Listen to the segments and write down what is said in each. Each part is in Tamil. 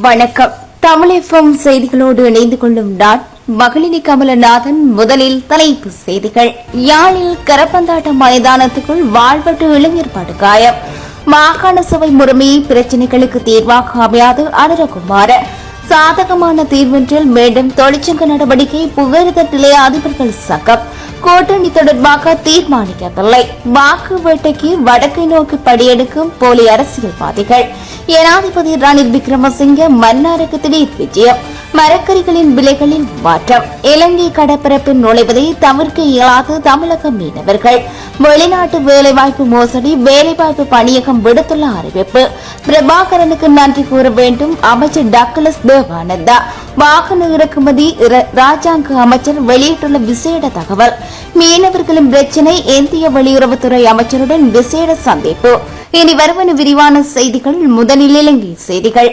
வணக்கம். தமிழ் செய்திகளோடு இணைந்து கொள்ளும் நான் மகளினி கமலநாதன். முதலில் தலைப்புச் செய்திகள். யாழில் கரப்பந்தாட்ட மைதானத்துக்குள் வாழ்வெட்டு இளைஞர் படுகாயம். மாகாண சபை முறைமை பிரச்சினைகளுக்கு தீர்வாக அமையாது அனுரகுமார. சாதகமான தீர்வொன்றில் மீண்டும் தொழிற்சங்க நடவடிக்கை புகையிரத நிலைய அதிபர்கள் சங்கம். கூட்டணி தொடர்பாக தீர்மானிக்கவில்லை. வாக்கு வேட்டைக்கு வடக்கை நோக்கி படியெடுக்கும் போலி அரசியல்வாதிகள். ஜனாதிபதி ரணில் விக்ரமசிங்க மன்னாருக்கு திடீர் விஜயம். மரக்கறிகளின் விலைகளில் மாற்றம். இலங்கை கடற்பரப்பில் நுழைவதை தவிர்க்க இயலாத தமிழக மீனவர்கள். வெளிநாட்டு வேலைவாய்ப்பு மோசடி. வேலைவாய்ப்பு பணியகம் விடுத்துள்ள அறிவிப்பு. பிரபாகரனுக்கு நன்றி கூற வேண்டும் அமைச்சர் டக்ளஸ் தேவானந்தா. வாகன இறக்குமதி ராஜாங்க அமைச்சர் வெளியிட்டுள்ள விசேட தகவல். மீனவர்களின் பிரச்சினை. இந்திய வெளியுறவுத்துறை அமைச்சருடன் விசேட சந்திப்பு. இனி வருவன விரிவான செய்திகள். முதலில் இலங்கை செய்திகள்.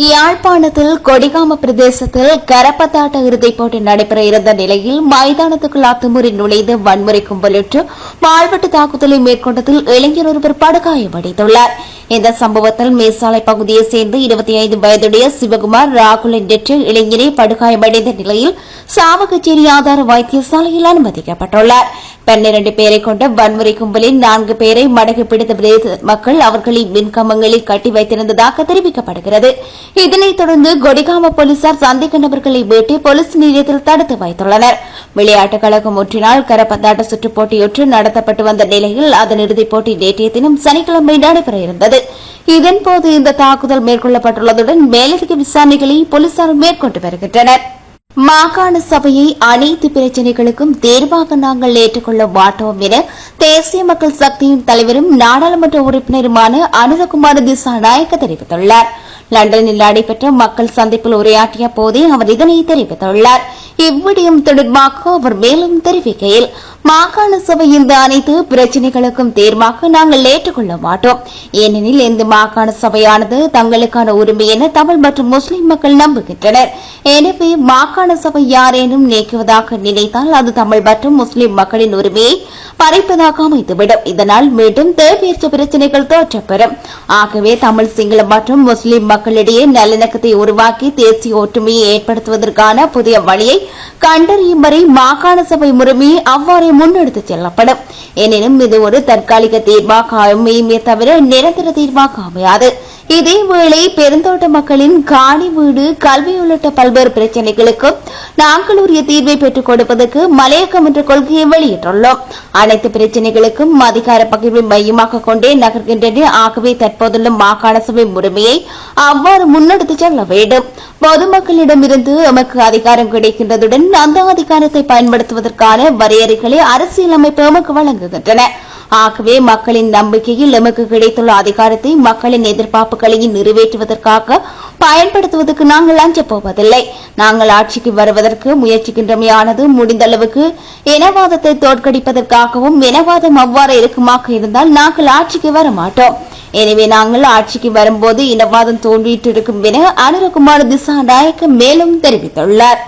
யாழ்ப்பாணத்தில் கொடிகாம பிரதேசத்தில் கரப்பந்தாட்ட இறுதிப் போட்டி நடைபெற இருந்த நிலையில் மைதானத்துக்குள் அத்துமுறை நுழைந்து வன்முறை கும்பலிட்டு வாழ்வெட்டு தாக்குதலை மேற்கொண்டதில் இளைஞர் ஒருவர் படுகாயமடைந்துள்ளார். இந்த சம்பவத்தில் மேசாலை பகுதியைச் சேர்ந்த 25 வயதுடைய சிவகுமார் ராகுல் என்ற இளைஞரை படுகாயமடைந்த நிலையில் சாவகச்சேரி ஆதார வைத்தியசாலையில் அனுமதிக்கப்பட்டுள்ளார். 12 பேரை கொண்ட வன்முறை கும்பலில் 4 பேரை மடகு பிடித்த பிரதேச மக்கள் அவர்களை மின்கம்பங்களில் கட்டி வைத்திருந்ததாக தெரிவிக்கப்படுகிறது. இதனைத் தொடர்ந்து கொடிகாம போலீசார் சந்தேக நபர்களை மீட்டு போலீஸ் நிலையத்தில் தடுத்து வைத்துள்ளனர். விளையாட்டுக் கழகம் ஒன்றினால் கரப்பந்தாட்ட சுற்றுப் போட்டியொன்று நடத்தப்பட்டு வந்த நிலையில் அதன் இறுதிப் போட்டி நேற்றைய தினம் சனிக்கிழமை நடைபெற இருந்தது. இதன்போது இந்த தாக்குதல் மேற்கொள்ளப்பட்டுள்ளதுடன் மேலதிக விசாரணைகளை போலீசார் மேற்கொண்டு வருகின்றனர். மாகாண சபையை அனைத்து பிரச்சினைகளுக்கும் தீர்வாக நாங்கள் ஏற்றுக்கொள்ள மாட்டோம் என தேசிய மக்கள் சக்தியின் தலைவரும் நாடாளுமன்ற உறுப்பினருமான அனுரகுமார திசாநாயக்க தெரிவித்துள்ளார். லண்டனில் நடைபெற்ற மக்கள் சந்திப்பில் உரையாற்றிய போதே அவர் இதனை தெரிவித்துள்ளார். இவ்விடயம் தொடர்பாக அவர் மேலும் தெரிவிக்கையில், மாகாண சபை இந்த அனைத்து பிரச்சினைகளுக்கும் தீர்வாக நாங்கள் ஏற்றுக்கொள்ள மாட்டோம். ஏனெனில் இந்த மாகாண சபையானது தங்களுக்கான உரிமை என தமிழ் மற்றும் முஸ்லிம் மக்கள் நம்புகின்றனர். எனவே மாகாண சபை யாரேனும் நீக்குவதாக நினைத்தால் அது தமிழ் மற்றும் முஸ்லிம் மக்களின் உரிமையை பறிப்பதாக அமைத்துவிடும். இதனால் மீண்டும் தேவையற்ற பிரச்சினைகள் தோற்றப்பெறும். ஆகவே தமிழ், சிங்களம் மற்றும் முஸ்லிம் மக்களிடையே நல்லிணக்கத்தை உருவாக்கி தேசிய ஒற்றுமையை ஏற்படுத்துவதற்கான புதிய வழியை கண்டறியும் வரை மாகாண சபை முறைமையை அவ்வாறே முன்னெடுத்துச் செல்லப்படும். எனினும் இது ஒரு தற்காலிக தீர்வாக அமையுமே தவிர நிரந்தர தீர்வாக அமையாது. இதேவேளை பெருந்தோட்ட மக்களின் காணி, வீடு, கல்வி உள்ளிட்ட பல்வேறு பிரச்சினைகளுக்கு நாங்கள் உரிய தீர்வை பெற்றுக் கொடுப்பதற்கு மலையகம் என்ற கொள்கையை வெளியிட்டுள்ளோம். அனைத்து பிரச்சினைகளுக்கும் அதிகார பகிர்வை மையமாக கொண்டே நகர்கின்றன. ஆகவே தற்போதுள்ள மாகாண சபை முறைமையை அவ்வாறு முன்னெடுத்துச் செல்ல வேண்டும். பொதுமக்களிடமிருந்து எமக்கு அதிகாரம் கிடைக்கின்றதுடன் அந்த அதிகாரத்தை பயன்படுத்துவதற்கான வரையறைகளை அரசியலமைப்பு எமக்கு வழங்குகின்றன. ஆகவே மக்களின் நம்பிக்கையில் எமக்கு கிடைத்துள்ள அதிகாரத்தை மக்களின் எதிர்பார்ப்புகளையும் நிறைவேற்றுவதற்காக பயன்படுத்துவதற்கு நாங்கள் அஞ்சப் போவதில்லை. நாங்கள் ஆட்சிக்கு வருவதற்கு முயற்சிக்கின்றமையானது முடிந்த அளவுக்கு இனவாதத்தை தோற்கடிப்பதற்காகவும், இனவாதம் அவ்வாறு இருக்குமாக இருந்தால் நாங்கள் ஆட்சிக்கு வர மாட்டோம். எனவே நாங்கள் ஆட்சிக்கு வரும்போது இனவாதம் தோன்றியிட்டிருக்கும் என அனுரகுமார திசாநாயக்க மேலும் தெரிவித்துள்ளார்.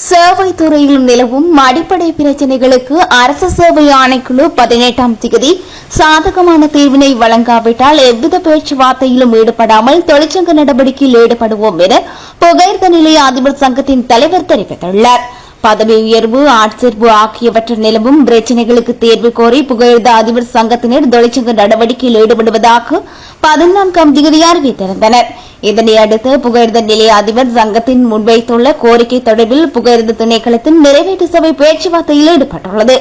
சேவை துறையில் நிலவும் அடிப்படை பிரச்சினைகளுக்கு அரசு சேவை ஆணைக்குழு 18ஆம் தேதி சாதகமான தீர்வினை வழங்காவிட்டால் எவ்வித பேச்சுவார்த்தையிலும் ஈடுபடாமல் தொழிற்சங்க நடவடிக்கையில் ஈடுபடுவோம் என புகையிரத நிலைய அதிபர் சங்கத்தின் தலைவர் தெரிவித்துள்ளார். பதவி உயர்வு, ஆட்சேர்ப்பு ஆகியவற்றில் நிலவும் பிரச்சினைகளுக்கு தீர்வு கோரி புகையிரத அதிபர் சங்கத்தினர் தொழிற்சங்க நடவடிக்கையில் ஈடுபடுவதாக 14ஆம் தேதி அறிவித்திருந்தனர். இதனையடுத்து புகையிரத நிலைய அதிபர் சங்கத்தின் முன்வைத்துள்ள கோரிக்கை தொடர்பில் புகையிரத திணைக்களத்தின் நிறைவேற்று சபை பேச்சுவார்த்தையில் ஈடுபட்டுள்ளது.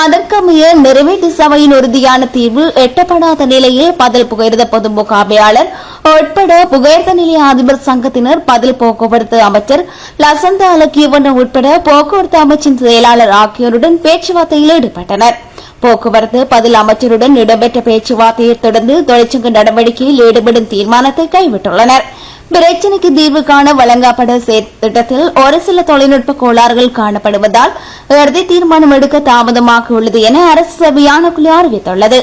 அதற்கமைய நிறைவேற்று சபையின் உறுதியான தீர்வு எட்டப்படாத நிலையில் பதில் புகையிரத பொது முகாமையாளர் உட்பட புகையிரத நிலைய அதிபர் சங்கத்தினர், பதில் போக்குவரத்து அமைச்சர் லசந்த அலக்கியவன உட்பட போக்குவரத்து அமைச்சின் செயலாளர் ஆகியோருடன் பேச்சுவார்த்தையில் ஈடுபட்டனர். போக்குவரத்து பதில் அமைச்சருடன் இடம்பெற்ற பேச்சுவார்த்தையை தொடர்ந்து தொழிற்சங்க நடவடிக்கையில் ஈடுபடும் தீர்மானத்தை கைவிட்டுள்ளனர். பிரச்சினைக்கு தீர்வு காண வழங்கப்பட திட்டத்தில் ஒரு சில தொழில்நுட்ப கோளாறுகள் காணப்படுவதால் இறுதி தீர்மானம் எடுக்க தாமதமாக உள்ளது என அரசு சபை ஆணைக்குழு அறிவித்துள்ளது.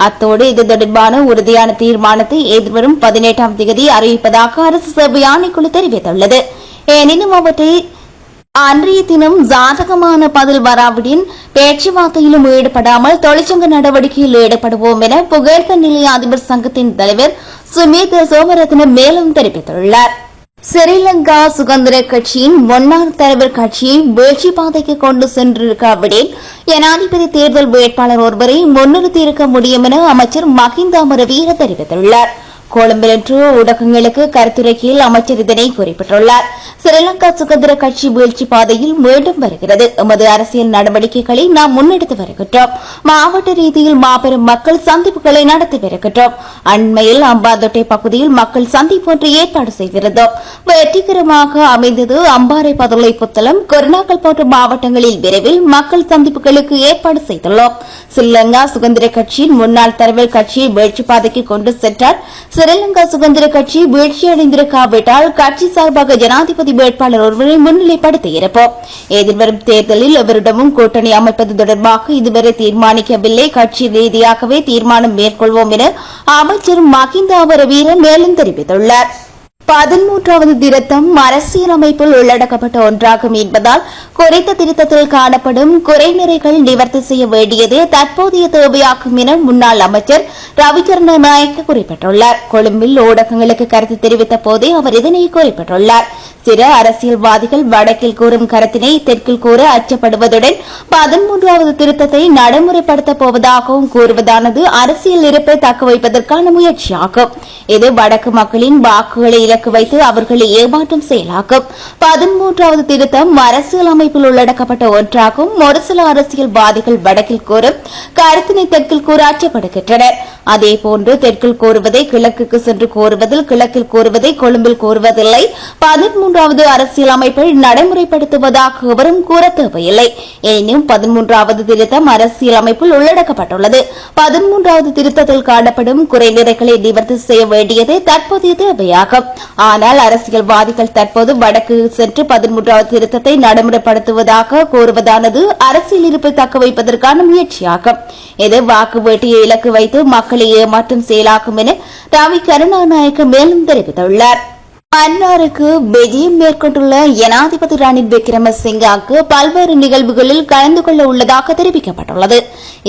அத்தோடு இது தொடர்பான உறுதியான தீர்மானத்தை எதிர்வரும் 18ஆம் தேதி அறிவிப்பதாக அரசு சபை ஆணைக்குழு தெரிவித்துள்ளது. எனினும் அவற்றை அன்றைய தினம் சாதகமான பதில் வராவிடின் பேச்சுவார்த்தையிலும் ஈடுபடாமல் தொழிற்சங்க நடவடிக்கையில் ஈடுபடுவோம் என புகையிரத நிலைய அதிபர் சங்கத்தின் தலைவர் சுமித் சோமரத்ன மேலும் தெரிவித்துள்ளார். ஸ்ரீலங்கா சுதந்திர கட்சியின் முன்னாள் தலைவர் கட்சியை வீழ்ச்சி பாதைக்கு கொண்டு சென்றிருக்காவிடில் ஜனாதிபதி தேர்தல் வேட்பாளர் ஒருவரை முன்னிறுத்தியிருக்க முடியும் என அமைச்சர் மஹிந்த அமரவீர தெரிவித்துள்ளார். கொழும்பில் இன்று ஊடகங்களுக்கு கருத்துரைக்கையில் அமைச்சர் இதனை குறிப்பிட்டுள்ளார். ஸ்ரீலங்கா சுதந்திர கட்சி வீழ்ச்சி பாதையில் மீண்டும் வருகிறது. எமது அரசியல் நடவடிக்கைகளை நாம் முன்னெடுத்து வருகின்றோம். மாவட்ட ரீதியில் மாபெரும் மக்கள் சந்திப்புகளை நடத்தி வருகின்றோம். அண்மையில் அம்பாந்தோட்டை பகுதியில் மக்கள் சந்திப்பு ஒன்று ஏற்பாடு செய்திருந்தோம். வெற்றிகரமாக அமைந்தது. அம்பாறை, பதுளை, புத்தளம், கொரோனாக்கள் போன்ற மாவட்டங்களில் விரைவில் மக்கள் சந்திப்புகளுக்கு ஏற்பாடு செய்துள்ளோம். ஸ்ரீலங்கா சுதந்திர கட்சியின் முன்னாள் தலைவர் கட்சியை வீழ்ச்சி பாதைக்கு கொண்டு சென்றார். ஸ்ரீலங்கா சுதந்திர கட்சி வீழ்ச்சியடைந்திருக்காவிட்டால் கட்சி சார்பாக ஜனாதிபதி வேட்பாளர் ஒருவரை முன்னிலைப்படுத்தியிருப்போம். எதிர்வரும் தேர்தலில் எவரிடமும் கூட்டணி அமைப்பது தொடர்பாக இதுவரை தீர்மானிக்கவில்லை. கட்சி ரீதியாகவே தீர்மானம் மேற்கொள்வோம் என அமைச்சர் மஹிந்த அமரவீர மேலும் தெரிவித்துள்ளார். 13வது திருத்தம் அரசியலமைப்பில் உள்ளடக்கப்பட்ட ஒன்றாகும் என்பதால் குறித்த திருத்தத்தில் காணப்படும் குறைநிறைகள் நிவர்த்தி செய்ய வேண்டியது தற்போதைய தேவையாகும் என முன்னாள் அமைச்சர் ரவிகர்ண நாயக்க குறிப்பிட்டுள்ளார். கொழும்பில் ஊடகங்களுக்கு கருத்து தெரிவித்த போதே அவர் இதனை குறிப்பிட்டுள்ளார். சில அரசியல்வாதிகள் வடக்கில் கூறும் கருத்தினை தெற்கில் கூற அச்சப்படுவதுடன் 13வது திருத்தத்தை நடைமுறைப்படுத்தப் போவதாகவும் கூறுவதானது அரசியல் இருப்பை தக்கவைப்பதற்கான முயற்சியாகும். இது வடக்கு மக்களின் வாக்குகளை இலக்கு வைத்து அவர்களை ஏமாற்றும் செயலாகும். 13வது திருத்தம் அரசியல் அமைப்பில் உள்ளடக்கப்பட்ட ஒன்றாகும். ஒரு சில அரசியல்வாதிகள் வடக்கில் கூறும் கருத்தினை தெற்கில் கூற அச்சப்படுகின்றனர். அதேபோன்று தெற்கில் கூறுவதை கிழக்குக்கு சென்று கூறுவதில், கிழக்கில் கூறுவதை கொழும்பில் கூறுவதில்லை. 13வது அரசியல் அமைப்பை நடைமுறைப்படுத்துவதாக எவரும் கூற தேவையில்லை. எனினும் 13வது திருத்தம் அரசியல் அமைப்பில் உள்ளடக்கப்பட்டுள்ளது. 13வது திருத்தத்தில் காணப்படும் குறைநிறைகளை நிவர்த்தி செய்ய வேண்டியது தற்போதைய தேவையாகும். ஆனால் அரசியல்வாதிகள் தற்போது வடக்கு சென்று 13வது திருத்தத்தை நடைமுறைப்படுத்துவதாக கூறுவதானது அரசியல் இருப்பை தக்க வைப்பதற்கான முயற்சியாகும். இது வாக்கு வேட்டியை இலக்கு வைத்து மக்களை ஏமாற்றும் செயலாகும் என ரவி கருணாநாயக்க மேலும் தெரிவித்துள்ளார். மன்னாருக்கு விஜயம் மேற்கொண்டுள்ள ஜனாதிபதி ரணில் விக்ரமசிங்கவுக்கு பல்வேறு நிகழ்வுகளில் கலந்து கொள்ள உள்ளதாக தெரிவிக்கப்பட்டுள்ளது.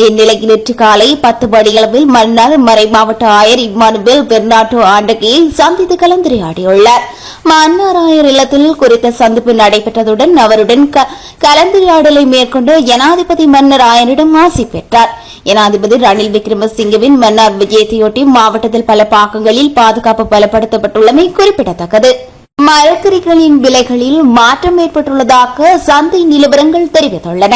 இந்நிலையில் இன்று காலை 10 மணியளவில் மன்னார் மறைமாவட்ட ஆயர் இம்மானுவேல் பெர்னாட்டோ ஆண்டகையை சந்தித்து கலந்துரையாடியுள்ளார். மன்னார் ஆயர் இல்லத்தில் குறித்த சந்திப்பு நடைபெற்றதுடன் அவருடன் கலந்துரையாடலை மேற்கொண்டு ஜனாதிபதி மன்னர் ஆயரிடம் ஆசி பெற்றார். ஜனாதிபதி ரணில் விக்ரமசிங்கவின் மன்னார் விஜயத்தையொட்டி மாவட்டத்தில் பல பாகங்களில் பாதுகாப்பு பலப்படுத்தப்பட்டுள்ளமை குறிப்பிடத்தக்கது. மரக்கறிகளின் விலைகளில் மாற்றம் ஏற்பட்டுள்ளதாக சந்தை நிலவரங்கள் தெரிவித்துள்ளன.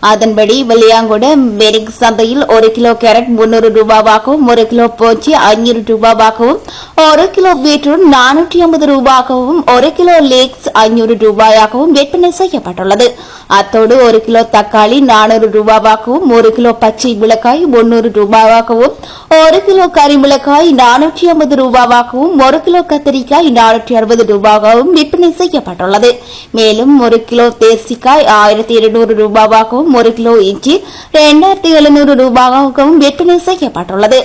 அதன்படி வெள்ளியாங்குட மெரிக் சந்தையில் 1 கிலோ கேரட் 300 ரூபாவாகவும், 1 கிலோ போச்சி 500 ரூபாவாகவும், 1 கிலோ பீட்ரூட் 450 ரூபாயாகவும், 1 கிலோ லேக்ஸ் 500 ரூபாயாகவும் விற்பனை செய்யப்பட்டுள்ளது. அத்தோடு 1 கிலோ தக்காளி 400 ரூபாவாகவும், 1 கிலோ பச்சை மிளகாய் 300 ரூபாவாகவும், 1 கிலோ கறி மிளகாய் 450 ரூபாவாகவும், 1 கிலோ கத்திரிக்காய் 460 ரூபாயாகவும் விற்பனை செய்யப்பட்டுள்ளது. மேலும் 1 கிலோ தேசிக்காய் 1200 ரூபாவாகவும், 1 கிலோ இஞ்சி 2700 ரூபாயாகவும் விற்பனை செய்யப்பட்டுள்ளது.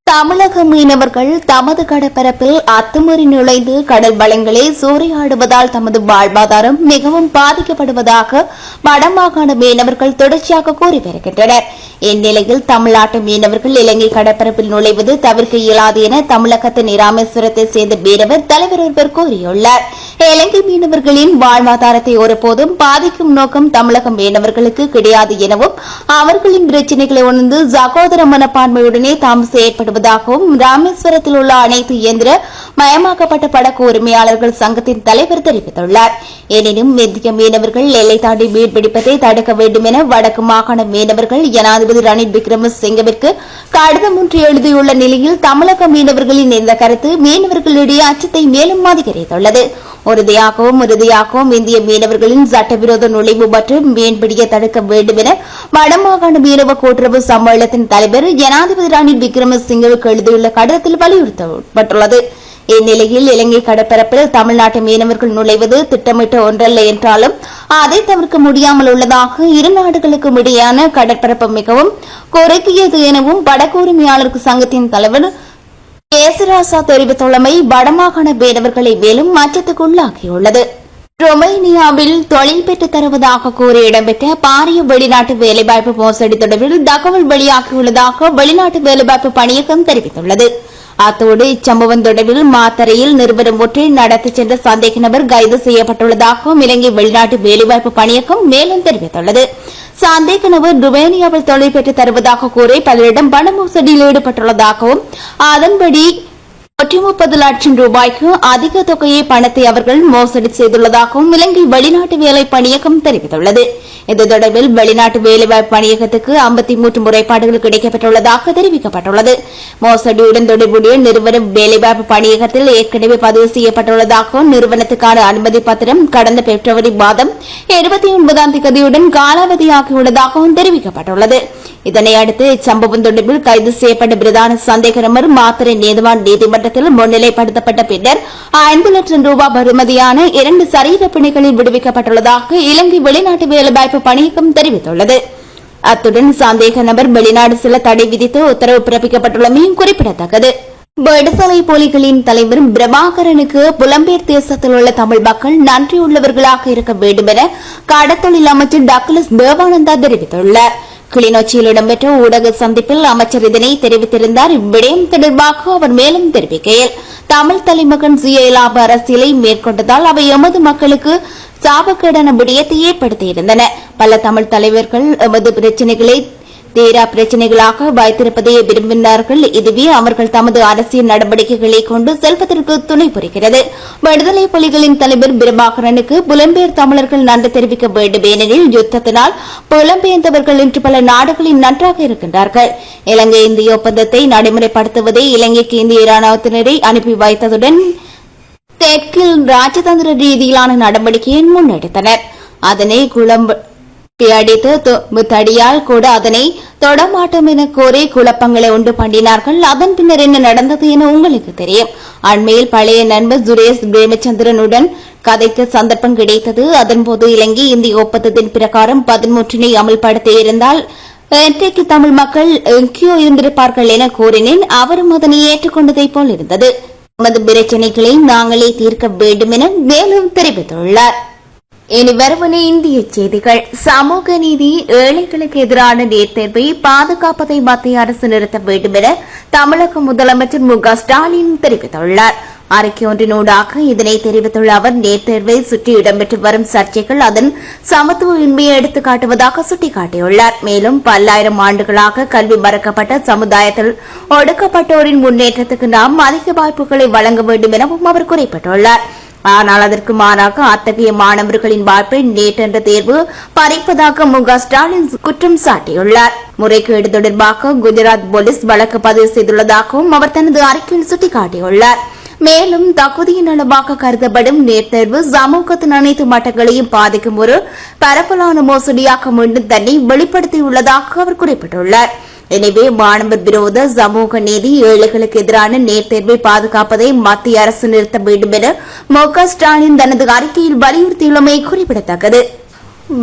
தமிழக மீனவர்கள் தமது கடற்பரப்பில் அத்துமீறி நுழைந்து கடல் வளங்களை சூறையாடுவதால் தமது வாழ்வாதாரம் மிகவும் பாதிக்கப்படுவதாக வடமாகாண மீனவர்கள் தொடர்ச்சியாக கூறி வருகின்றனர். இந்நிலையில் தமிழ்நாட்டு மீனவர்கள் இலங்கை கடற்பரப்பில் நுழைவது தவிர்க்க இயலாது என தமிழகத்தின் ராமேஸ்வரத்தை சேர்ந்த மீனவர் தலைவர் ஒருவர் கூறியுள்ளார். இலங்கை மீனவர்களின் வாழ்வாதாரத்தை ஒருபோதும் பாதிக்கும் நோக்கம் தமிழக மீனவர்களுக்கு கிடையாது எனவும் அவர்களின் பிரச்சினைகளை உணர்ந்து சகோதர மனப்பான்மையுடனே தாம் செயற்படுவதாகவும் ராமேஸ்வரத்தில் உள்ள அனைத்து இயந்திர மயமாக்கப்பட்ட படகு உரிமையாளர்கள் சங்கத்தின் தலைவர் தெரிவித்துள்ளார். எனினும் இந்திய மீனவர்கள் எல்லை தாண்டி மீன்பிடிப்பதை தடுக்க வேண்டும் என வடக்கு மாகாண மீனவர்கள் ஜனாதிபதி ரணில் விக்ரமசிங்கவிற்கு கடிதம் ஒன்று எழுதியுள்ள நிலையில் தமிழக மீனவர்களின் இந்த கருத்து மீனவர்களிடையே அச்சத்தை மேலும் அதிகரித்துள்ளது. உறுதியாகவும் இந்திய மீனவர்களின் சட்டவிரோத நுழைவு மற்றும் மீன்பிடியை தடுக்க வேண்டும் என வடமாகாண மீனவ கூட்டுறவு சம்மேளனத்தின் தலைவர் ஜனாதிபதி ரணில் விக்ரமசிங்கவுக்கு எழுதியுள்ள கடிதத்தில் வலியுறுத்தப்பட்டுள்ளது. இந்நிலையில் இலங்கை கடற்பரப்பில் தமிழ்நாட்டு மீனவர்கள் நுழைவது திட்டமிட்ட ஒன்றல்ல என்றாலும் அதை தவிர்க்க முடியாமல் உள்ளதாக இரு நாடுகளுக்கும் இடையான கடற்பரப்பு மிகவும் குறுகியது எனவும் வடக்கு உரிமையாளர்கள் சங்கத்தின் தலைவர் கேசராசா தெரிவித்துள்ளமை வடமாகாண மீனவர்களை மேலும் அச்சத்துக்குள்ளாக்கியுள்ளது. ரொமேனியாவில் தொழில் பெற்றுத் தருவதாக கூறி இடம்பெற்ற பாரிய வெளிநாட்டு வேலைவாய்ப்பு மோசடி தொடர்பில் தகவல் வெளியாகியுள்ளதாக வெளிநாட்டு வேலைவாய்ப்பு பணியகம் தெரிவித்துள்ளது. அத்தோடு இச்சம்பவம் தொடர்பில் மாத்தறையில் நிறுவனம் ஒன்றை நடத்தி சென்ற சந்தேக நபர் கைது செய்யப்பட்டுள்ளதாகவும் இலங்கை வெளிநாட்டு வேலைவாய்ப்பு பணியகம் மேலும் தெரிவித்துள்ளது. சந்தேக நபர் ருமேனியாவில் தொழில் பெற்றுத் தருவதாக கூறி பலரிடம் பண மோசடியில் ஈடுபட்டுள்ளதாகவும் அதன்படி 130 லட்சம் ரூபாய்க்கு அதிக தொகையை பணத்தை அவர்கள் மோசடி செய்துள்ளதாகவும் இலங்கை வெளிநாட்டு வேலை பணியகம் தெரிவித்துள்ளது. இது தொடர்பில் வெளிநாட்டு வேலைவாய்ப்பு பணியகத்துக்கு 53 முறைப்பாடுகள் கிடைக்கப்பட்டுள்ளதாக தெரிவிக்கப்பட்டுள்ளது. மோசடியுடன் தொடர்புடைய நிறுவன வேலைவாய்ப்பு பணியகத்தில் ஏற்கனவே பதிவு செய்யப்பட்டுள்ளதாகவும் நிறுவனத்துக்கான அனுமதி பத்திரம் கடந்த பிப்ரவரி மாதம் 29ஆம் தேதியுடன் காலாவதியாகியுள்ளதாகவும் தெரிவிக்கப்பட்டுள்ளது. இதனையடுத்து இச்சம்பவம் தொடர்பில் கைது செய்யப்பட்ட பிரதான சந்தேக நபர் மாத்தறை நீதிவான் நீதிமன்றத்தில் முன்னிலைப்படுத்தப்பட்ட பின்னர் 5 லட்சம் ரூபாய் பெறுமதியான 2 சரீர பிணைகளில் விடுவிக்கப்பட்டுள்ளதாக இலங்கை வெளிநாட்டு வேலைவாய்ப்பு பணியகம் தெரிவித்துள்ளது. அத்துடன் சந்தேக நபர் வெளிநாடு செல்ல தடை விதித்து உத்தரவு பிறப்பிக்கப்பட்டுள்ளமையும் குறிப்பிடத்தக்கது. விடுதலை புலிகளின் தலைவர் பிரபாகரனுக்கு புலம்பெயர் தேசத்தில் உள்ள தமிழ் மக்கள் நன்றியுள்ளவர்களாக இருக்க வேண்டும் என கடத்தொழில் அமைச்சர் டக்ளஸ் தேவானந்தா தெரிவித்துள்ளார். கிளிநொச்சியில் இடம்பெற்ற ஊடக சந்திப்பில் அமைச்சர் இதனை தெரிவித்திருந்தார். இவ்விடயம் தொடர்பாக அவர் மேலும் தெரிவிக்கையில், தமிழ் தலைமகன் சுய லாப அரசியலை மேற்கொண்டதால் அவை எமது மக்களுக்கு சாபக்கேடான விடயத்தை ஏற்படுத்தியிருந்தன. பல தமிழ் தலைவர்கள் எமது பிரச்சினைகளை தீரா பிரச்சினைகளாக வைத்திருப்பதை விரும்பினார்கள். இதுவே அவர்கள் தமது அரசியல் நடவடிக்கைகளை கொண்டு செல்வதற்கு துணை புரிகிறது. விடுதலை புலிகளின் தலைவர் பிரபாகரனுக்கு புலம்பெயர் தமிழர்கள் நன்றி தெரிவிக்க வேண்டும். ஏனெனில் யுத்தத்தினால் புலம்பெயர்ந்தவர்கள் இன்று பல நாடுகளில் நன்றாக இருக்கின்றார்கள். இலங்கை இந்திய ஒப்பந்தத்தை நடைமுறைப்படுத்துவதை இலங்கைக்கு இந்திய ராணுவத்தினரை அனுப்பி வைத்ததுடன் தெற்கில் ராஜதந்திர ரீதியிலான நடவடிக்கையை முன்னெடுத்தனர். அதனை அடித்து தடியால் கூட அதனை தொடமாட்டோம் என கோரி குழப்பங்களை உண்டு பண்ணினார்கள். அதன் பின்னர் என்ன நடந்தது என உங்களுக்கு தெரியும். அண்மையில் பழைய நண்பர் சுரேஷ் பிரேமச்சந்திரனுடன் கதைக்கு சந்தர்ப்பம் கிடைத்தது. அதன்போது இலங்கை இந்திய ஒப்பந்தத்தின் பிரகாரம் 13 அமல்படுத்தி இருந்தால் இன்றைக்கு தமிழ் மக்கள் எங்கேயோ இருந்திருப்பார்கள் என கூறினேன். அவரும் அதனை ஏற்றுக்கொண்டதை போல் இருந்தது. நமது பிரச்சினைகளை நாங்களே தீர்க்க வேண்டும் என மேலும் தெரிவித்துள்ளார். இனி வருவன இந்திய செய்திகள். சமூக நீதி, ஏழைகளுக்கு எதிரான நீட் தேர்வை பாதுகாப்பதை மத்திய அரசு நிறுத்த வேண்டும் என தமிழக முதலமைச்சர் மு க ஸ்டாலின் தெரிவித்துள்ளார். அறிக்கை ஒன்றினூடாக இதனை தெரிவித்துள்ள அவர், நீட் தேர்வை சுற்றி இடம்பெற்று வரும் சர்ச்சைகள் அதன் சமத்துவமின்மையை எடுத்துக் காட்டுவதாக சுட்டிக்காட்டியுள்ளார். மேலும் பல்லாயிரம் ஆண்டுகளாக கல்வி மறக்கப்பட்ட சமுதாயத்தில் ஒடுக்கப்பட்டோரின் முன்னேற்றத்துக்கு நாம் அதிக வாய்ப்புகளை வழங்க வேண்டும் எனவும் அவர் குறிப்பிட்டுள்ளார். ஆனால் அதற்கு மாறாக அத்தகைய மாணவர்களின் வாய்ப்பை நீட் என்ற தேர்வு பறிப்பதாக மு க ஸ்டாலின் குற்றம் சாட்டியுள்ளார். முறைகேடு தொடர்பாக குஜராத் போலீஸ் வழக்கு பதிவு செய்துள்ளதாகவும் அவர் தனது அறிக்கையில் சுட்டிக்காட்டியுள்ளார். மேலும் தகுதியின் அளவாக கருதப்படும் நீட் தேர்வு சமூகத்தின் அனைத்து மட்டங்களையும் பாதிக்கும் ஒரு பரவலான மோசடியாக மீண்டும் தன்னை வெளிப்படுத்தியுள்ளதாக அவர் குறிப்பிட்டுள்ளார். எனவே மாணவர் விரோத சமூக நீதி, ஏழைகளுக்கு எதிரான நீட் தேர்வை பாதுகாப்பதை மத்திய அரசு நிறுத்த வேண்டும் என மு க ஸ்டாலின் தனது அறிக்கையில் வலியுறுத்தியுள்ளமை குறிப்பிடத்தக்கது.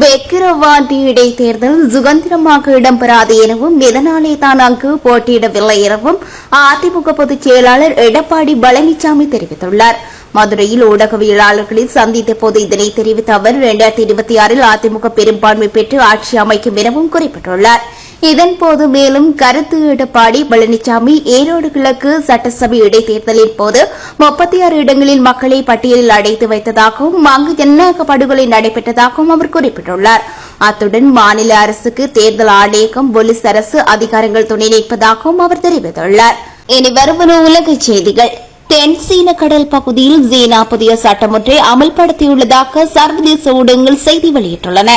விக்கிரவாண்டி இடைத்தேர்தல் சுதந்திரமாக இடம்பெறாது எனவும் இதனாலே தான் அங்கு போட்டியிடவில்லை எனவும் அதிமுக பொதுச் செயலாளர் எடப்பாடி பழனிசாமி தெரிவித்துள்ளார். மதுரையில் ஊடகவியலாளர்களை சந்தித்த போது இதனை தெரிவித்த அவர் 2026 அதிமுக பெரும்பான்மை பெற்று ஆட்சி அமைக்கும் எனவும் குறிப்பிட்டுள்ளார். இதன்போது மேலும் கருத்து எடப்பாடி பழனிசாமி ஈரோடு கிழக்கு சட்டசபை இடைத்தேர்தலின் போது 36 இடங்களில் மக்களை பட்டியலில் அடைத்து வைத்ததாகவும் அங்கு ஜனநாயக படுகொலை நடைபெற்றதாகவும் அவர் குறிப்பிட்டுள்ளார். அத்துடன் மாநில அரசுக்கு தேர்தல் ஆணையகம், போலீஸ் அரசு அதிகாரங்கள் துணை நிற்பதாகவும் அவர் தெரிவித்துள்ளார். இனி வருவன உலக செய்திகள். தென் சீன கடல் பகுதியில் சீனா புதிய சட்டம் ஒன்றை அமல்படுத்தியுள்ளதாக சர்வதேச ஊடகங்கள் செய்தி வெளியிட்டுள்ளன.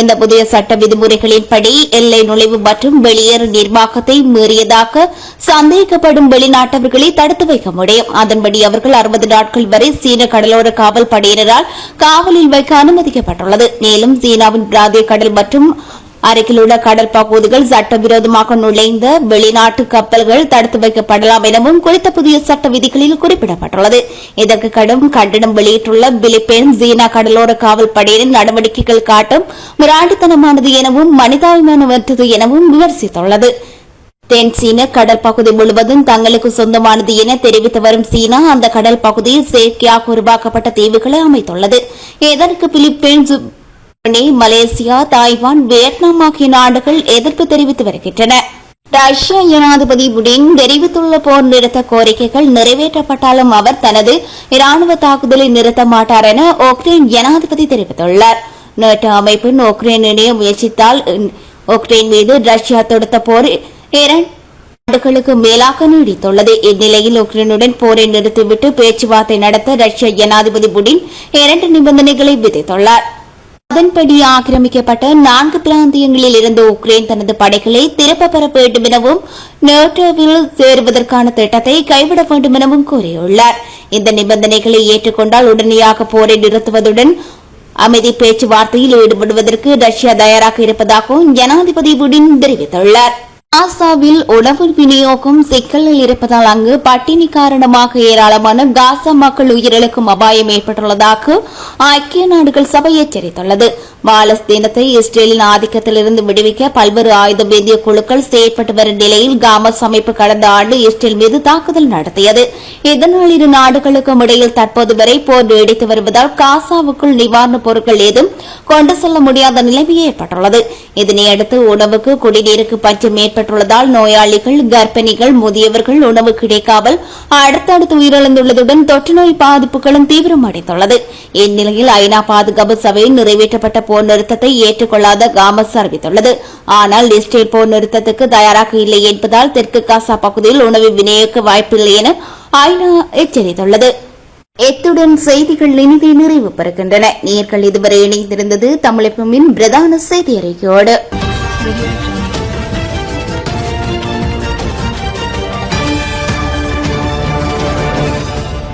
இந்த புதிய சட்ட விதிமுறைகளின்படி எல்லை நுழைவு மற்றும் வெளியேறு நிர்வாகத்தை மீறியதாக சந்தேகிக்கப்படும் வெளிநாட்டவர்களை தடுத்து வைக்க முடியும். அதன்படி அவர்கள் 60 நாட்கள் வரை சீன கடலோர காவல் படையினரால் காவலில் வைக்க அனுமதிக்கப்பட்டுள்ளது. மேலும் சீனாவின் பிராந்திய கடல் மற்றும் அருகிலுள்ள கடல் பகுதிகள் சட்டவிரோதமாக நுழைந்த வெளிநாட்டு கப்பல்கள் தடுத்து வைக்கப்படலாம் எனவும் குறித்த புதிய சட்ட விதிகளில் குறிப்பிடப்பட்டுள்ளது. இதற்கு கடும் கண்டனம் வெளியிட்டுள்ள பிலிப்பைன்ஸ், சீனா கடலோர காவல் படையினரின் நடவடிக்கைகள் காட்டும் மிராண்டித்தனமானது எனவும் மனிதாபிமானமற்றது எனவும் விமர்சித்துள்ளது. தென் சீன கடல் பகுதி முழுவதும் தங்களுக்கு சொந்தமானது என தெரிவித்து வரும் சீனா அந்த கடல் பகுதியில் செயற்கையாக உருவாக்கப்பட்ட தீவுகளை அமைத்துள்ளது. இதற்கு பிலிப்பைன்ஸ், மலேசியா, தாய்வான், வியட்நாம் ஆகிய நாடுகள் எதிர்ப்பு தெரிவித்து வருகின்றன. ரஷ்ய ஜனாதிபதி புடின் தெரிவித்துள்ள போர் நிறுத்த கோரிக்கைகள் நிறைவேற்றப்பட்டாலும் அவர் தனது இராணுவ தாக்குதலை நிறுத்த மாட்டார் என உக்ரைன் ஜனாதிபதி தெரிவித்துள்ளார். நேட்டோ அமைப்பின் உக்ரைன் இணைய முயற்சித்தால் உக்ரைன் மீது ரஷ்யா தொடுத்த போர் 2 ஆண்டுகளுக்கு மேலாக நீடித்துள்ளது. இந்நிலையில் உக்ரைனுடன் போரை நிறுத்திவிட்டு பேச்சுவார்த்தை நடத்த ரஷ்ய ஜனாதிபதி புடின் 2 நிபந்தனைகளை விதித்துள்ளார். அதன்படி ஆக்கிரமிக்கப்பட்ட 4 பிராந்தியங்களில் இருந்து உக்ரைன் தனது படைகளை திரும்ப பெற வேண்டும் எனவும் நேட்டோவில் சேருவதற்கான திட்டத்தை கைவிட வேண்டும் எனவும் கூறியுள்ளார். இந்த நிபந்தனைகளை ஏற்றுக்கொண்டால் உடனடியாக போரை நிறுத்துவதுடன் அமைதி பேச்சுவார்த்தையில் ஈடுபடுவதற்கு ரஷ்யா தயாராக இருப்பதாகவும் ஜனாதிபதி புடின் தெரிவித்துள்ளார். காசாவில் உணவு விநியோகம் சிக்கலில் இருப்பதால் அங்கு பட்டினி காரணமாக ஏராளமான காசா மக்கள் உயிரிழக்கும் அபாயம் ஏற்பட்டுள்ளதாக ஐக்கிய நாடுகள் சபை எச்சரித்துள்ளது. பாலஸ்தீனத்தை இஸ்ரேலின் ஆதிக்கத்திலிருந்து விடுவிக்க பல்வேறு ஆயுதமேந்திய குழுக்கள் செயற்பட்டு வரும் நிலையில் காமஸ் அமைப்பு கடந்த ஆண்டு இஸ்ரேல் மீது தாக்குதல் நடத்தியது. இதனால் இரு நாடுகளுக்கும் இடையில் தற்போது வரை போர் நீடித்து வருவதால் காசாவுக்குள் நிவாரணப் பொருட்கள் ஏதும் கொண்டு செல்ல முடியாத நிலைமை ஏற்பட்டுள்ளது. இதனையடுத்து உணவுக்கு குடிநீருக்கு பஞ்சம் ஏற்பட்டுள்ளதால் நோயாளிகள், கர்ப்பிணிகள், முதியவர்கள் உணவு கிடைக்காமல் அடுத்தடுத்து உயிரிழந்துள்ளதுடன் தொற்று நோய் பாதிப்புகளும் தீவிரமடைந்துள்ளது. இந்நிலையில் ஐநா பாதுகாப்பு சபையில் நிறைவேற்றப்பட்ட போர் நிறுத்தத்தை ஏற்றுக்கொள்ளாத காமஸ் அறிவித்துள்ளது. ஆனால் இஸ்ரேல் போர் நிறுத்தத்துக்கு தயாராக இல்லை என்பதால் தெற்கு காசா பகுதியில் உணவு விநியோகிக்க வாய்ப்பில்லை என ஐநா எச்சரித்துள்ளது. இத்துடன் செய்திகள் இனிதே நிறைவு பெறுகின்றன. நேயர்கள் இதுவரை இணைந்திருந்தது தமிழகமின் பிரதான செய்தி அறிக்கையோடு.